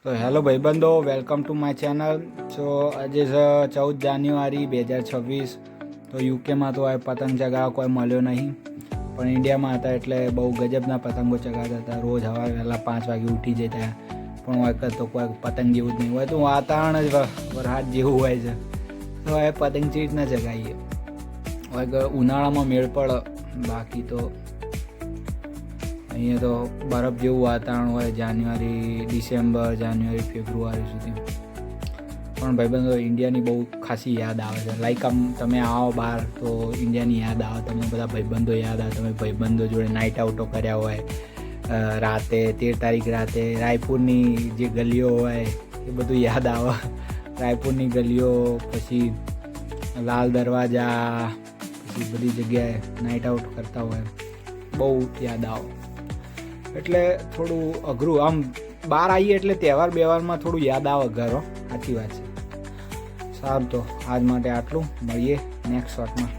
તો હેલો ભાઈબંધો, welcome to my channel. તો આજે છે 14 જાન્યુઆરી 2026. તો યુકેમાં તો આ પતંગ ચગાવવા કોઈ મળ્યો નહીં, પણ ઇન્ડિયામાં હતા એટલે બહુ ગજબના પતંગો ચગાવતા હતા. રોજ સવારે વહેલા 5 વાગે ઉઠી જતા, પણ વખત તો કોઈ પતંગ જેવું જ નહીં હોય. તો વાતાવરણ જ વરસાદ જેવું હોય છે. તો એ પતંગ ચીજ ના ચગાવીએ હોય. ઉનાળામાં મેળ પડે, બાકી તો અહીંયા તો બરફ જેવું વાતાવરણ હોય જાન્યુઆરી, ડિસેમ્બર, જાન્યુઆરી, ફેબ્રુઆરી સુધી. પણ ભાઈબંધો ઇન્ડિયાની બહુ ખાસી યાદ આવે છે. લાઈક આમ તમે આવો બહાર તો ઇન્ડિયાની યાદ આવે, તમને બધા ભાઈબંધો યાદ આવે. તમે ભાઈબંધો જોડે નાઇટ આઉટો કર્યા હોય, રાતે 13 તારીખ રાતે રાયપુરની જે ગલીઓ હોય એ બધું યાદ આવે. રાયપુરની ગલીઓ, પછી લાલ દરવાજા, પછી બધી જગ્યાએ નાઇટ આઉટ કરતા હોય, બહુ યાદ આવે. એટલે થોડું અઘરું, આમ બહાર આવીએ એટલે તહેવાર બેવારમાં થોડું યાદ આવે ઘરો. સાચી વાત છે. સારું, તો આજ માટે આટલું. મળીએ નેક્સ્ટ શોર્ટમાં.